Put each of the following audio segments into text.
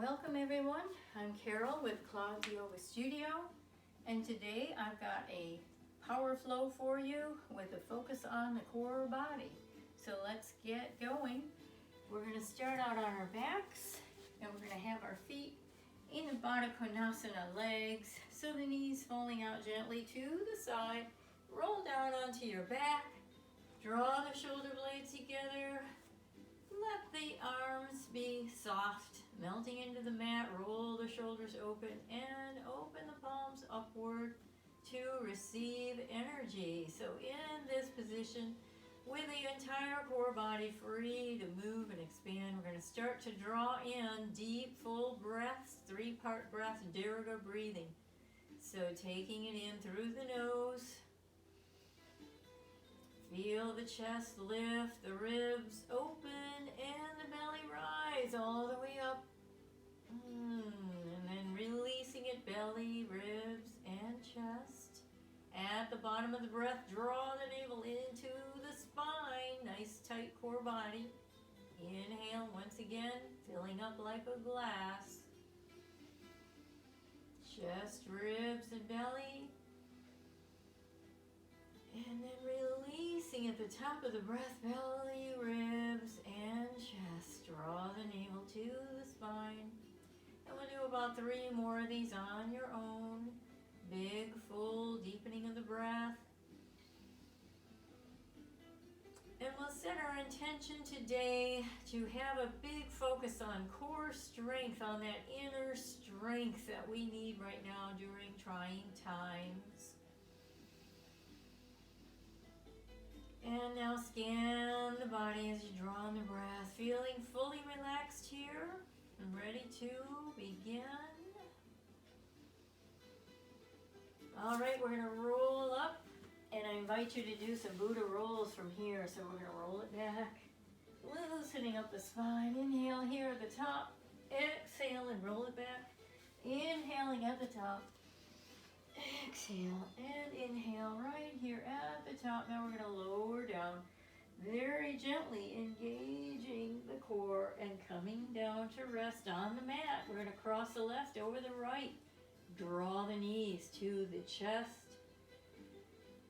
Welcome everyone. I'm Carol with Claude's Yoga Studio, and today I've got a power flow for you with a focus on the core body. So let's get going. We're going to start out on our backs, and we're going to have our feet in a Baddha Konasana, legs, so the knees falling out gently to the side. Roll down onto your back, draw the shoulder blades together. Let the arms be soft, melting into the mat. Roll the shoulders open and open the palms upward to receive energy. So in this position, with the entire core body free to move and expand, we're going to start to draw in deep, full breaths, 3-part breath, Dirga breathing. So taking it in through the nose. Feel the chest lift, the ribs open, and the belly rise all the way up. And then releasing it, belly, ribs, and chest. At the bottom of the breath, draw the navel into the spine. Nice tight core body. Inhale once again, filling up like a glass. Chest, ribs, and belly. And then releasing at the top of the breath, belly, ribs, and chest. Draw the navel to the spine. And we'll do about 3 more of these on your own. Big, full deepening of the breath. And we'll set our intention today to have a big focus on core strength, on that inner strength that we need right now during trying times. And now scan the body as you draw in the breath, feeling fully relaxed here and ready to begin. All right, we're going to roll up, and I invite you to do some Buddha rolls from here. So we're going to roll it back, loosening up the spine. Inhale here at the top, exhale and roll it back. Inhaling at the top. Exhale and inhale right here at the top. Now we're going to lower down very gently, engaging the core and coming down to rest on the mat. We're going to cross the left over the right. Draw the knees to the chest.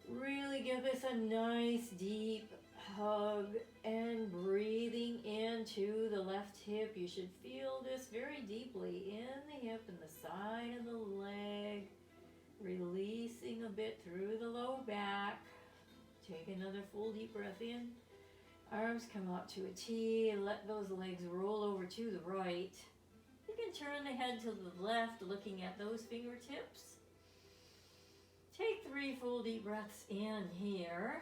Really give this a nice deep hug and breathing into the left hip. You should feel this very deeply in the hip and the side of the leg. Releasing a bit through the low back. Take another full deep breath in. Arms come out to a T. Let those legs roll over to the right. You can turn the head to the left, looking at those fingertips. Take 3 full deep breaths in here.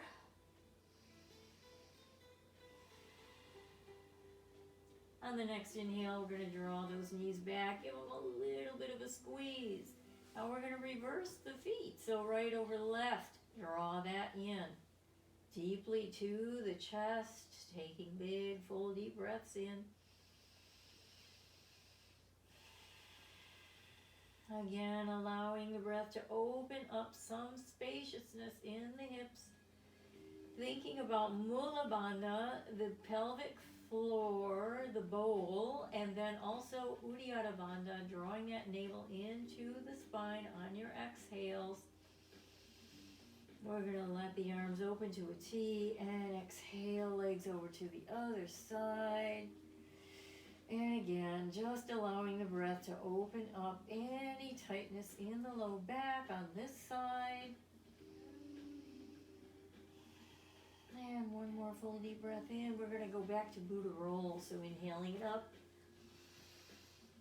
On the next inhale, we're going to draw those knees back. Give them a little bit of a squeeze. Now we're going to reverse the feet. So right over left, draw that in. Deeply to the chest, taking big, full, deep breaths in. Again, allowing the breath to open up some spaciousness in the hips. Thinking about Mula Bandha, the pelvic floor, the bowl, and then also Uddiyana Bandha, drawing that navel into the spine on your exhales. We're going to let the arms open to a T and exhale, legs over to the other side. And again, just allowing the breath to open up any tightness in the low back on this side. And 1 more full deep breath in. We're going to go back to Buddha roll. So inhaling it up.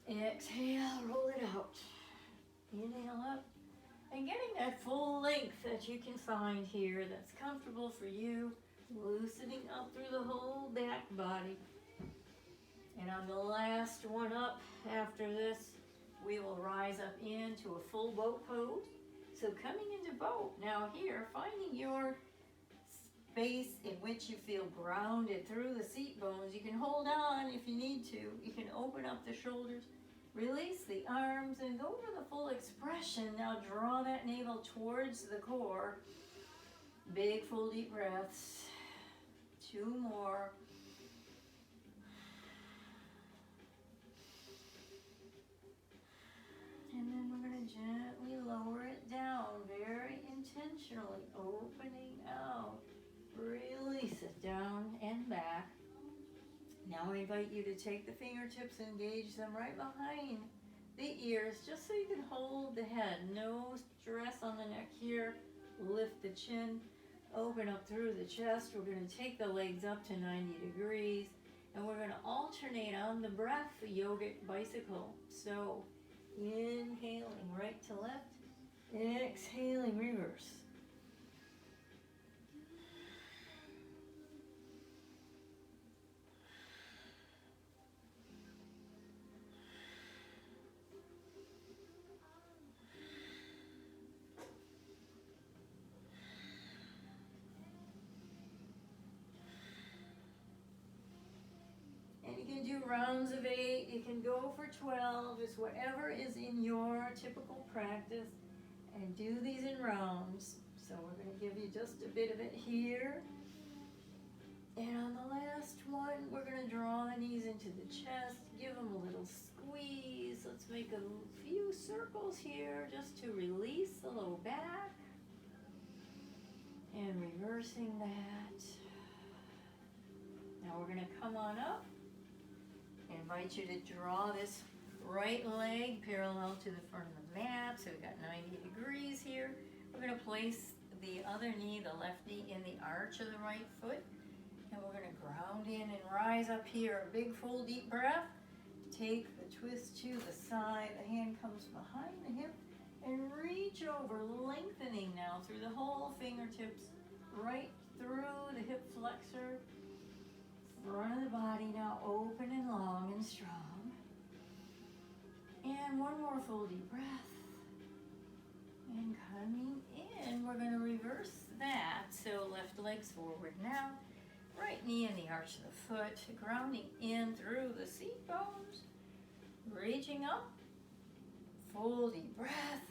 Exhale, roll it out. Inhale up. And getting that full length that you can find here that's comfortable for you. Loosening up through the whole back body. And on the last one up after this, we will rise up into a full boat pose. So coming into boat. Now here, finding your space in which you feel grounded through the seat bones. You can hold on if you need to. You can open up the shoulders. Release the arms and go for the full expression. Now draw that navel towards the core. Big full deep breaths. 2 more. very intentionally, opening out. Release it down and back. Now I invite you to take the fingertips and engage them right behind the ears, just so you can hold the head. No stress on the neck here. Lift the chin, open up through the chest. We're going to take the legs up to 90 degrees, and we're going to alternate on the breath, the yogic bicycle. So inhaling right to left, exhaling reverse. And you can do rounds of 8, you can go for 12, it's whatever is in your typical practice, and do these in rounds. So we're going to give you just a bit of it here. And on the last one, we're going to draw the knees into the chest, give them a little squeeze. Let's make a few circles here just to release the low back. And reversing that. Now we're going to come on up. I invite you to draw this right leg parallel to the front of the mat. So we've got 90 degrees here. We're going to place the other knee, the left knee, in the arch of the right foot. And we're going to ground in and rise up here. A big full deep breath. Take the twist to the side. The hand comes behind the hip. And reach over, lengthening now through the whole fingertips. Right through the hip flexor. Front of the body now open and long and strong. And one more full deep breath. And coming in, we're going to reverse that. So left leg's forward now. Right knee in the arch of the foot. Grounding in through the seat bones. Reaching up. Full deep breath.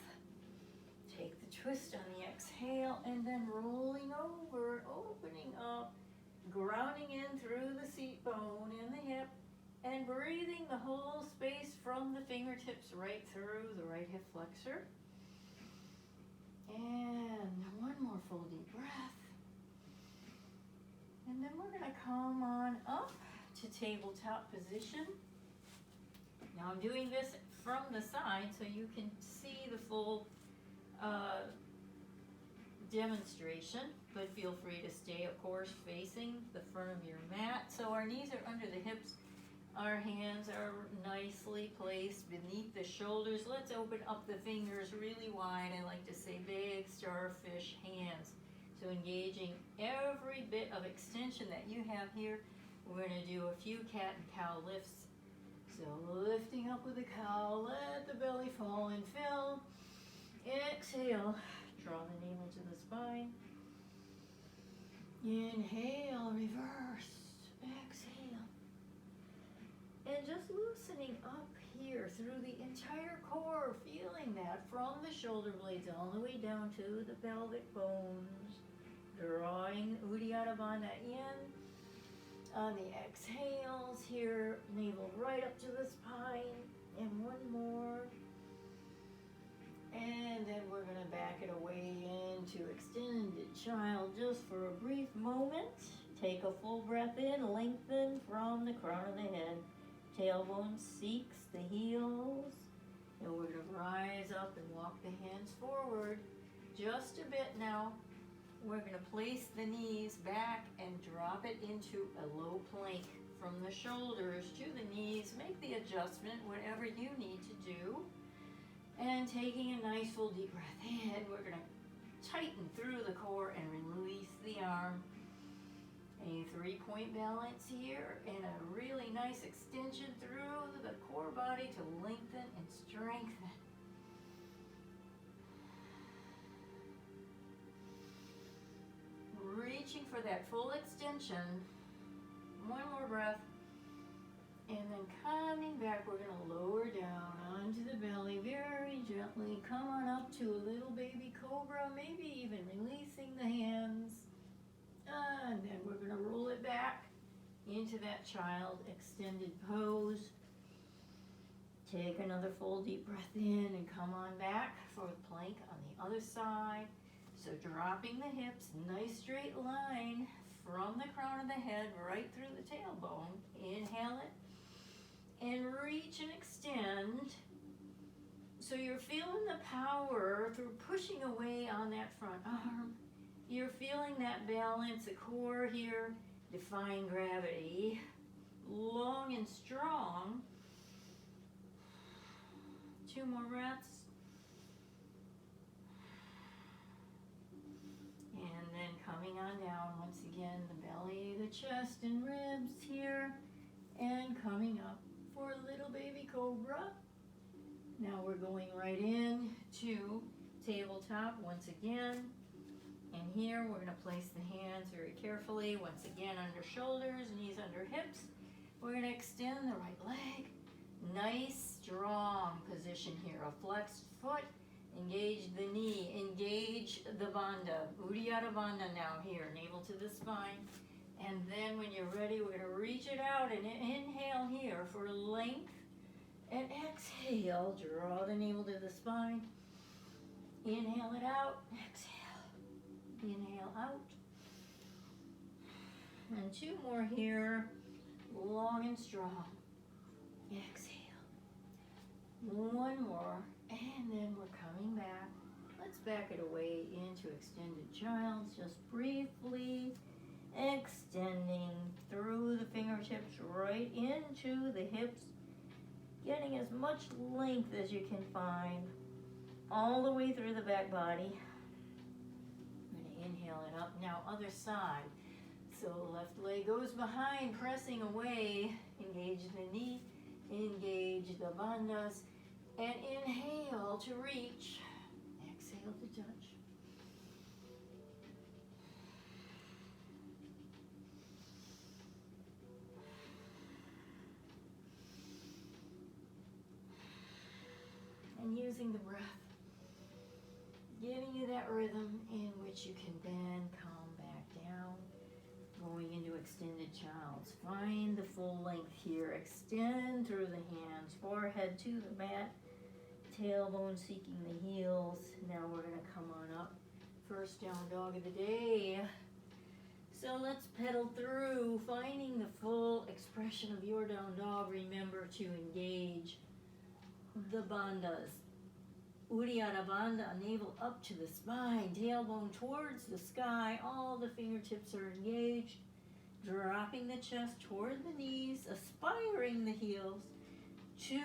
Take the twist on the exhale and then rolling over, opening up. Grounding in through the seat bone and the hip, and breathing the whole space from the fingertips right through the right hip flexor. And one more full deep breath. And then we're going to come on up to tabletop position. Now I'm doing this from the side so you can see the full demonstration, but feel free to stay, of course, facing the front of your mat. So our knees are under the hips, our hands are nicely placed beneath the shoulders. Let's open up the fingers really wide. I like to say big starfish hands. So engaging every bit of extension that you have here. We're going to do a few cat and cow lifts. So lifting up with the cow, let the belly fall and fill. Exhale. Draw the navel to the spine. Inhale, reverse. Exhale. And just loosening up here through the entire core, feeling that from the shoulder blades all the way down to the pelvic bones. Drawing Uddiyana Bandha in. On the exhales here, navel right up to the spine. And one more. And then we're going to back it away into extended child just for a brief moment. Take a full breath in, lengthen from the crown of the head. Tailbone seeks the heels. And we're going to rise up and walk the hands forward just a bit now. We're going to place the knees back and drop it into a low plank from the shoulders to the knees. Make the adjustment, whatever you need to do. And taking a nice full deep breath in, we're going to tighten through the core and release the arm. A 3-point balance here and a really nice extension through the core body to lengthen and strengthen. Reaching for that full extension. One more breath. And then coming back, we're going to lower down onto the belly very gently. Come on up to a little baby cobra, maybe even releasing the hands. And then we're going to roll it back into that child extended pose. Take another full deep breath in and come on back for the plank on the other side. So dropping the hips, nice straight line from the crown of the head right through the tailbone. Inhale it and reach and extend. So you're feeling the power through pushing away on that front arm. You're feeling that balance, the core here, defying gravity, long and strong. 2 more breaths. And then coming on down, once again, the belly, the chest and ribs here. And coming up for a little baby cobra. Now we're going right in to tabletop once again. And here we're going to place the hands very carefully, once again under shoulders, knees under hips. We're going to extend the right leg. Nice, strong position here. A flexed foot. Engage the knee. Engage the bandha. Uddiyana Bandha now here. Navel to the spine. And then when you're ready, we're going to reach it out and inhale here for length. And exhale. Draw the navel to the spine. Inhale it out. Exhale. Inhale out. And 2 more here. Long and strong. Exhale. 1 more. And then we're coming back. Let's back it away into extended child's. Just briefly extending through the fingertips right into the hips. Getting as much length as you can find. All the way through the back body. Inhale it up. Now other side. So left leg goes behind, pressing away. Engage the knee, engage the bandhas, and inhale to reach. Exhale to touch. And using the breath, giving you that rhythm in which you can then come back down, going into extended child's. Find the full length here. Extend through the hands, forehead to the mat, tailbone seeking the heels. Now we're going to come on up. First down dog of the day. So let's pedal through, finding the full expression of your down dog. Remember to engage the bandhas. Uddiyana Bandha, navel up to the spine, tailbone towards the sky. All the fingertips are engaged. Dropping the chest toward the knees, aspiring the heels to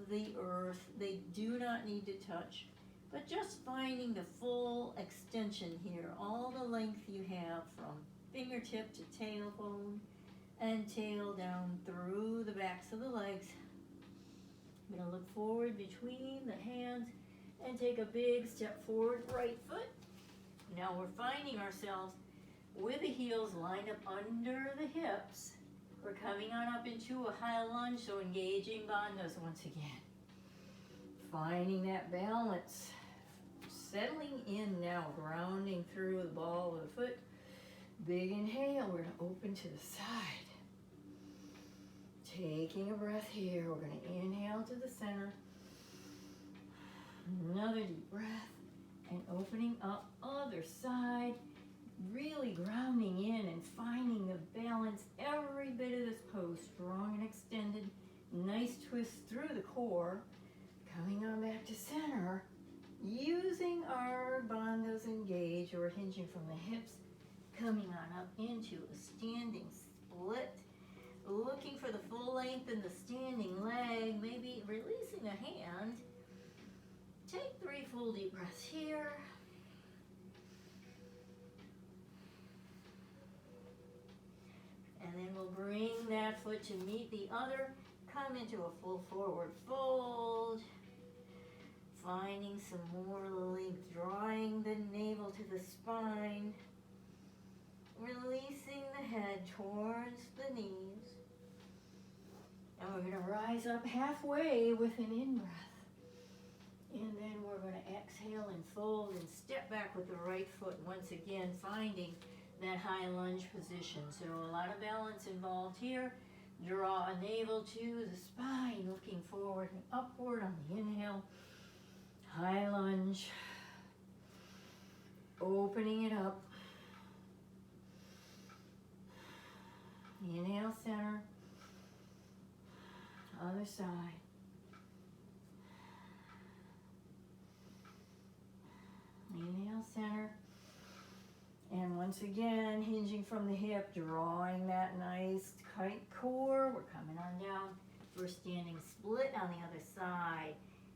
the earth. They do not need to touch, but just finding the full extension here. All the length you have from fingertip to tailbone and tail down through the backs of the legs. I'm going to look forward between the hands and take a big step forward, right foot. Now we're finding ourselves with the heels lined up under the hips. We're coming on up into a high lunge, so engaging bandhas once again. Finding that balance. Settling in now, grounding through the ball of the foot. Big inhale, we're going to open to the side. Taking a breath here, we're going to inhale to the center. Another deep breath and opening up other side, really grounding in and finding the balance every bit of this pose, strong and extended, nice twist through the core, coming on back to center, using our bandhas engaged or hinging from the hips, coming on up into a standing split, looking for the full length in the standing leg, maybe releasing a hand. Take 3 full deep breaths here. And then we'll bring that foot to meet the other. Come into a full forward fold. Finding some more length, drawing the navel to the spine. Releasing the head towards the knees. And we're going to rise up halfway with an in-breath. And then we're going to exhale and fold and step back with the right foot. Once again, finding that high lunge position. So a lot of balance involved here. Draw a navel to the spine, looking forward and upward on the inhale. High lunge. Opening it up. Inhale, center. Other side. Inhale, center. And once again, hinging from the hip, drawing that nice kite core. We're coming on down. We're standing split on the other side.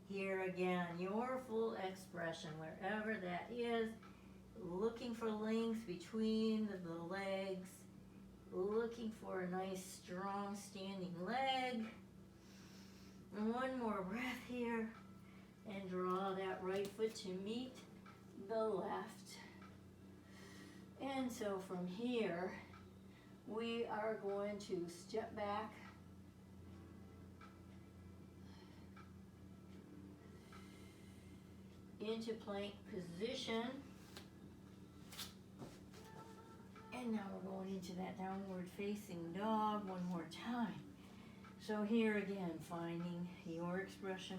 Here again, your full expression, wherever that is. Looking for length between the legs. Looking for a nice, strong, standing leg. One more breath here. And draw that right foot to meet the left. And so from here, we are going to step back. Into plank position. And now we're going into that downward facing dog one more time. So here again, finding your expression,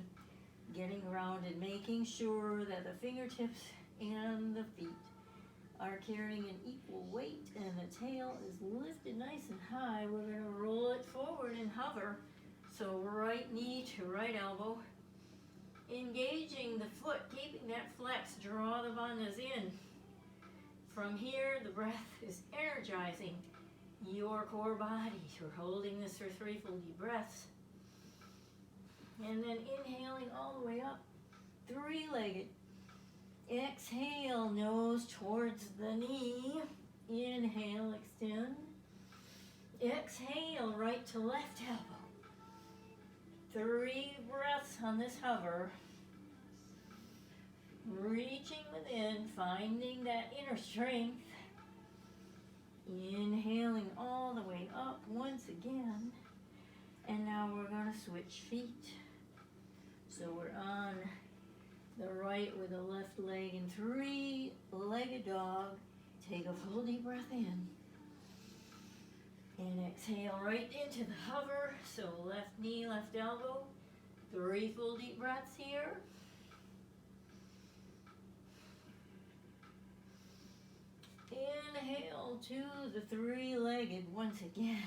getting grounded, making sure that the fingertips and the feet are carrying an equal weight and the tail is lifted nice and high. We're going to roll it forward and hover. So right knee to right elbow. Engaging the foot, keeping that flex, draw the bandhas in. From here, the breath is energizing your core body. We're holding this for 3 full deep breaths. And then inhaling all the way up, 3-legged. Exhale, nose towards the knee. Inhale, extend. Exhale, right to left elbow. 3 breaths on this hover. Reaching within, finding that inner strength. Inhaling all the way up once again. And now we're going to switch feet. So we're on the right with the left leg in 3-legged dog. Take a full deep breath in. And exhale right into the hover. So left knee, left elbow. 3 full deep breaths here. Inhale to the 3-legged once again.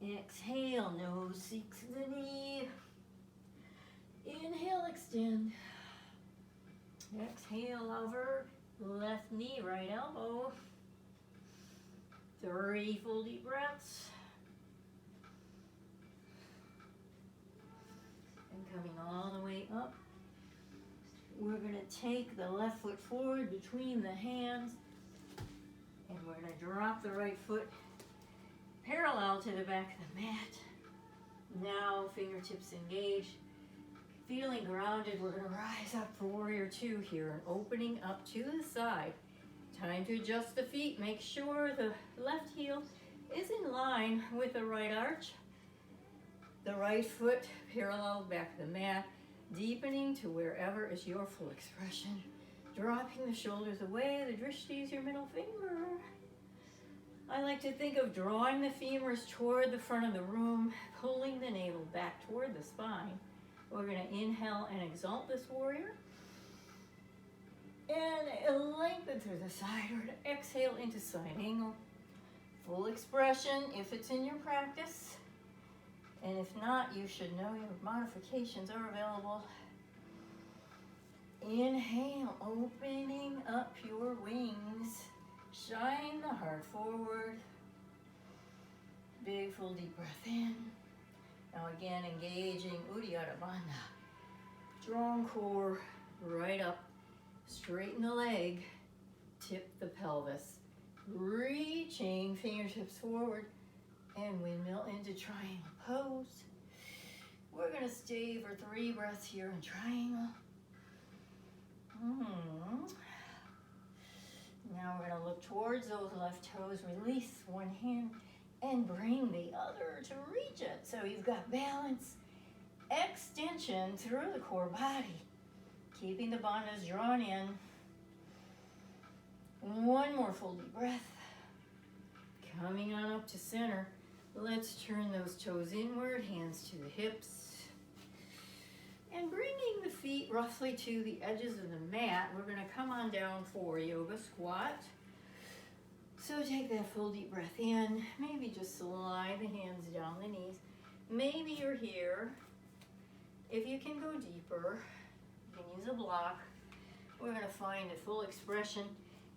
Exhale, nose seeks the knee. Inhale, extend. Exhale, over. Left knee, right elbow. 3 full deep breaths. And coming all the way up. We're going to take the left foot forward between the hands. And we're going to drop the right foot parallel to the back of the mat. Now fingertips engaged. Feeling grounded, we're going to rise up for warrior 2 here and opening up to the side. Time to adjust the feet. Make sure the left heel is in line with the right arch. The right foot parallel back of the mat, deepening to wherever is your full expression. Dropping the shoulders away, the drishti is your middle finger. I like to think of drawing the femurs toward the front of the room, pulling the navel back toward the spine. We're going to inhale and exalt this warrior. And lengthen through the side. We're going to exhale into side angle. Full expression if it's in your practice. And if not, you should know your modifications are available. Inhale, opening up your wings. Shine the heart forward. Big full deep breath in. Now again, engaging Uddiyana Bandha. Strong core, right up. Straighten the leg. Tip the pelvis. Reaching fingertips forward. And windmill into triangle pose. We're going to stay for 3 breaths here in triangle. Now we're going to look towards those left toes. Release one hand and bring the other to reach it. So you've got balance, extension through the core body. Keeping the bandhas drawn in. One more full deep breath. Coming on up to center. Let's turn those toes inward, hands to the hips. And bringing the feet roughly to the edges of the mat, we're going to come on down for yoga squat. So take that full deep breath in. Maybe just slide the hands down the knees. Maybe you're here. If you can go deeper, you can use a block. We're going to find a full expression.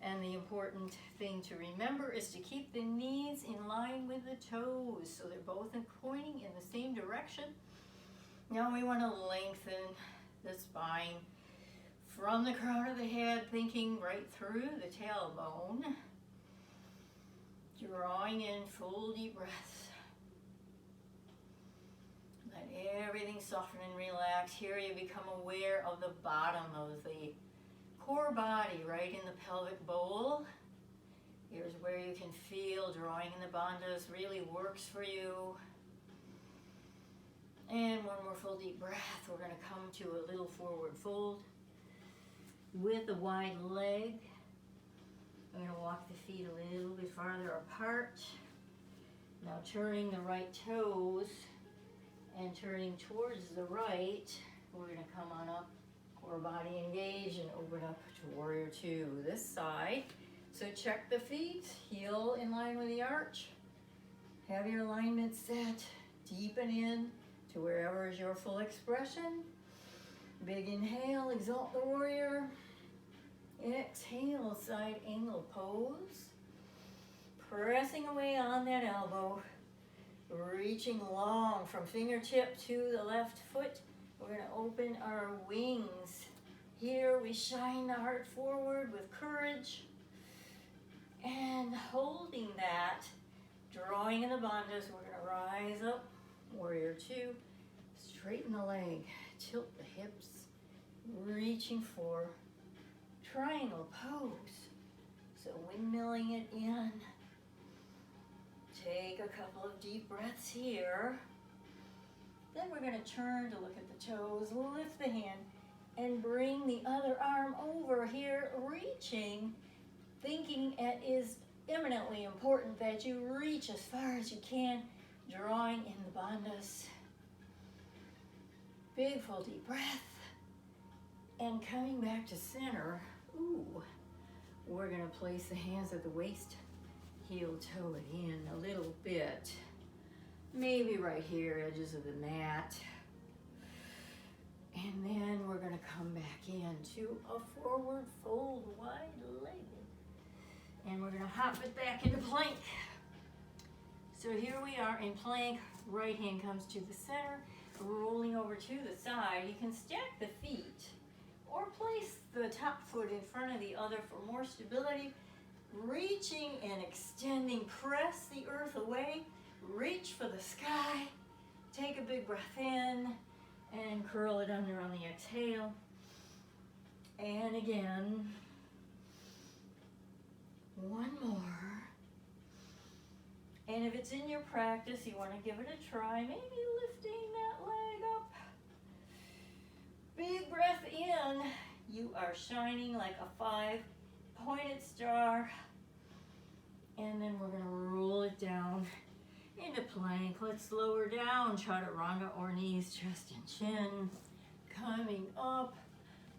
And the important thing to remember is to keep the knees in line with the toes so they're both pointing in the same direction. Now we want to lengthen the spine from the crown of the head, thinking right through the tailbone. Drawing in full deep breaths. Let everything soften and relax. Here you become aware of the bottom of the core body, right in the pelvic bowl. Here's where you can feel drawing in the bandhas really works for you. And one more full deep breath. We're going to come to a little forward fold with a wide leg. I'm going to walk the feet a little bit farther apart. Now turning the right toes and turning towards the right. We're going to come on up, core body engaged, and open up to warrior two. This side. So check the feet, heel in line with the arch. Have your alignment set. Deepen in to wherever is your full expression. Big inhale, exalt the warrior. Exhale, side angle pose. Pressing away on that elbow. Reaching long from fingertip to the left foot. We're going to open our wings. Here we shine the heart forward with courage. And holding that, drawing in the bandhas, we're going to rise up. Warrior two. Straighten the leg. Tilt the hips. Reaching for triangle pose. So windmilling it in. Take a couple of deep breaths here. Then we're going to turn to look at the toes, lift the hand, and bring the other arm over here, reaching, thinking it is eminently important that you reach as far as you can, drawing in the bandhas. Big full deep breath. And coming back to center, we're going to place the hands at the waist, heel toe it in a little bit. Maybe right here, edges of the mat. And then we're going to come back into a forward fold, wide-legged. And we're going to hop it back into plank. So here we are in plank. Right hand comes to the center, rolling over to the side. You can stack the feet or place the top foot in front of the other for more stability. Reaching and extending, press the earth away. Reach for the sky. Take a big breath in and curl it under on the exhale. And again, one more. And if it's in your practice, you want to give it a try, maybe lifting that leg up. Big breath in. You are shining like a 5-pointed star. And then we're going to roll it down into plank. Let's lower down, chaturanga or knees, chest and chin. Coming up,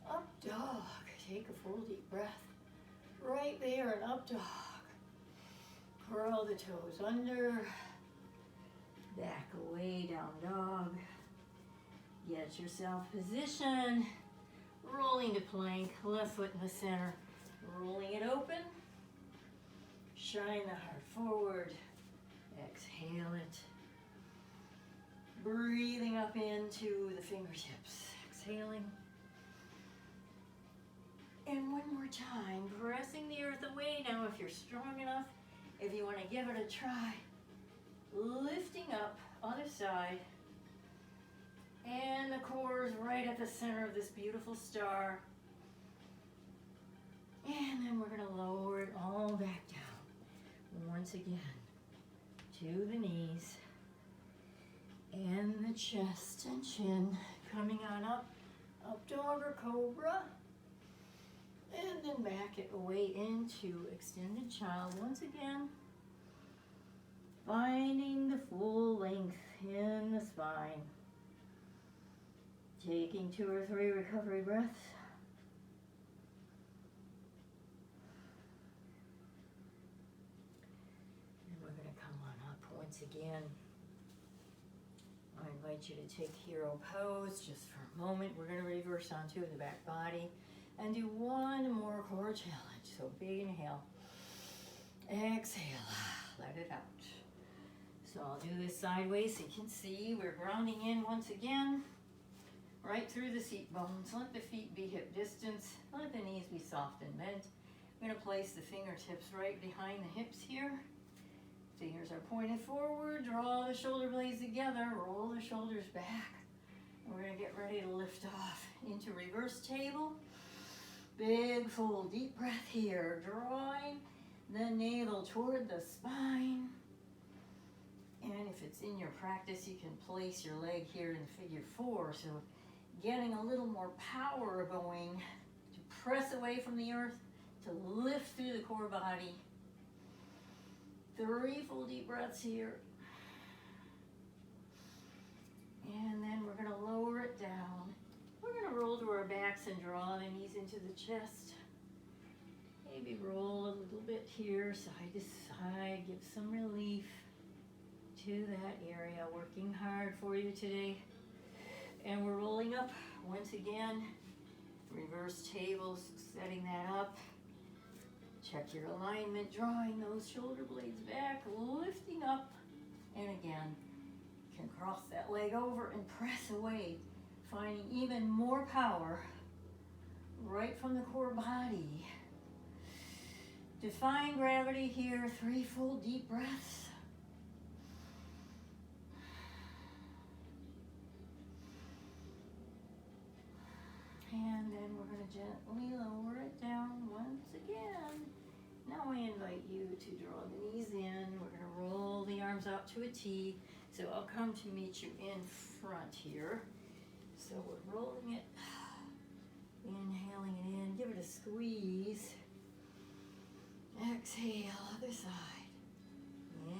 up dog. Take a full deep breath. Right there, an up dog. Curl the toes under. Back away, down dog. Get yourself positioned. Rolling to plank, left foot in the center. Rolling it open. Shine the heart forward. Exhale it. Breathing up into the fingertips. Exhaling. And one more time, pressing the earth away. Now if you're strong enough, if you want to give it a try, lifting up, other side. And the core is right at the center of this beautiful star. And then we're going to lower it all back down. Once again, to the knees. And the chest and chin. Coming on up. Up dog or cobra. And then back it away into extended child. Once again, finding the full length in the spine. Taking 2 or 3 recovery breaths. And we're going to come on up once again. I invite you to take hero pose just for a moment. We're going to reverse onto the back body and do one more core challenge. So big inhale. Exhale. Let it out. So I'll do this sideways so you can see we're grounding in once again. Right through the seat bones. Let the feet be hip distance. Let the knees be soft and bent. I'm going to place the fingertips right behind the hips here. Fingers are pointed forward. Draw the shoulder blades together. Roll the shoulders back. And we're going to get ready to lift off into reverse table. Big full deep breath here. Drawing the navel toward the spine. And if it's in your practice, you can place your leg here in figure 4. So getting a little more power going to press away from the earth, to lift through the core body. 3 full deep breaths here. And then we're going to lower it down. We're going to roll to our backs and draw the knees into the chest. Maybe roll a little bit here, side to side, give some relief to that area. Working hard for you today. And we're rolling up once again. Reverse tables, setting that up. Check your alignment, drawing those shoulder blades back, lifting up. And again, you can cross that leg over and press away, finding even more power right from the core body. Defying gravity here, 3 full deep breaths. And then we're going to gently lower it down once again. Now I invite you to draw the knees in. We're going to roll the arms out to a T. So I'll come to meet you in front here. So we're rolling it, inhaling it in. Give it a squeeze. Exhale, other side.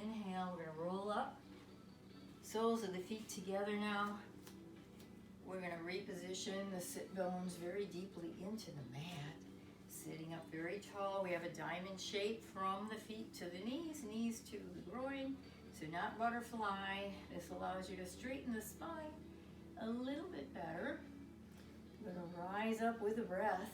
Inhale, we're going to roll up. Soles of the feet together now. We're going to reposition the sit bones very deeply into the mat. Sitting up very tall. We have a diamond shape from the feet to the knees, knees to the groin. So not butterfly. This allows you to straighten the spine a little bit better. We're going to rise up with a breath.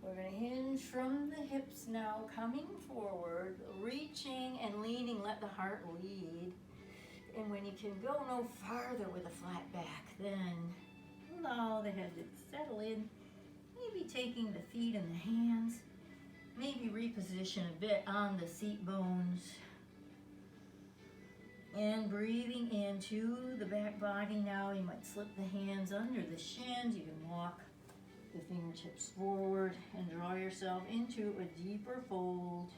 We're going to hinge from the hips now, coming forward, reaching and leaning. Let the heart lead. And when you can go no farther with a flat back, then allow the head to settle in. Maybe taking the feet and the hands. Maybe reposition a bit on the seat bones. And breathing into the back body now. You might slip the hands under the shins. You can walk the fingertips forward and draw yourself into a deeper fold.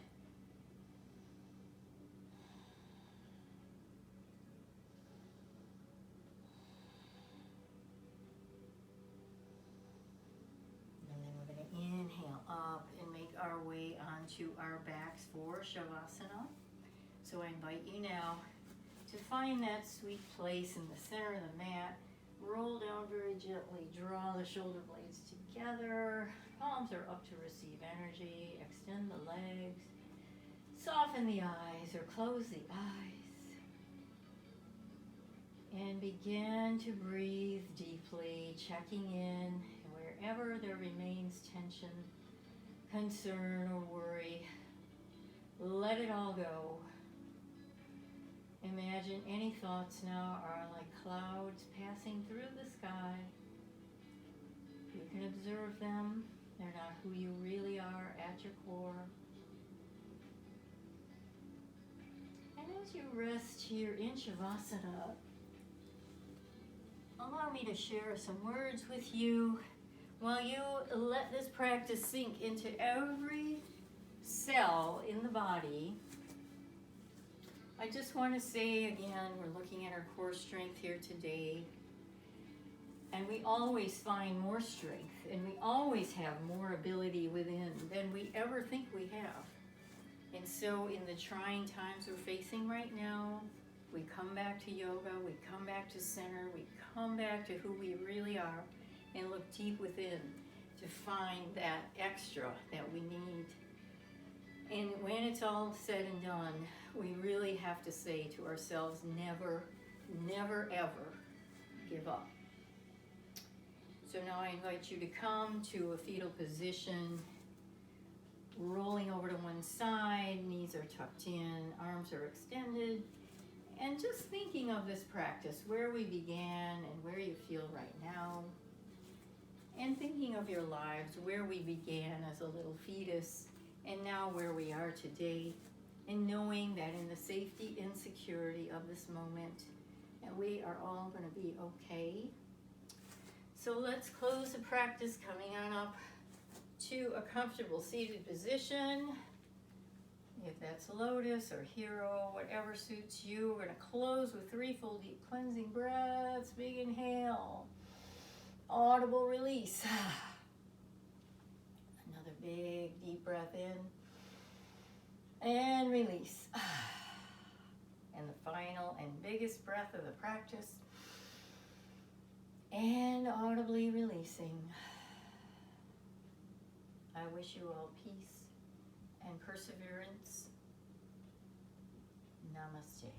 Inhale up and make our way onto our backs for Shavasana. So I invite you now to find that sweet place in the center of the mat. Roll down very gently. Draw the shoulder blades together. Palms are up to receive energy. Extend the legs. Soften the eyes or close the eyes. And begin to breathe deeply, checking in. Wherever there remains tension, concern, or worry, let it all go. Imagine any thoughts now are like clouds passing through the sky. You can observe them. They're not who you really are at your core. And as you rest here in Shavasana, allow me to share some words with you. While you let this practice sink into every cell in the body, I just want to say again, we're looking at our core strength here today. And we always find more strength, and we always have more ability within than we ever think we have. And so in the trying times we're facing right now, we come back to yoga, we come back to center, we come back to who we really are and look deep within to find that extra that we need. And when it's all said and done, we really have to say to ourselves, never, never, ever give up. So now I invite you to come to a fetal position, rolling over to one side, knees are tucked in, arms are extended, and just thinking of this practice, where we began and where you feel right now, and thinking of your lives, where we began as a little fetus, and now where we are today, and knowing that in the safety and security of this moment, and we are all going to be okay. So let's close the practice, coming on up to a comfortable seated position. If that's lotus or hero, whatever suits you. We're going to close with 3 full deep cleansing breaths. Big inhale. Audible release. Another big deep breath in. And release. And the final and biggest breath of the practice. And audibly releasing. I wish you all peace and perseverance. Namaste.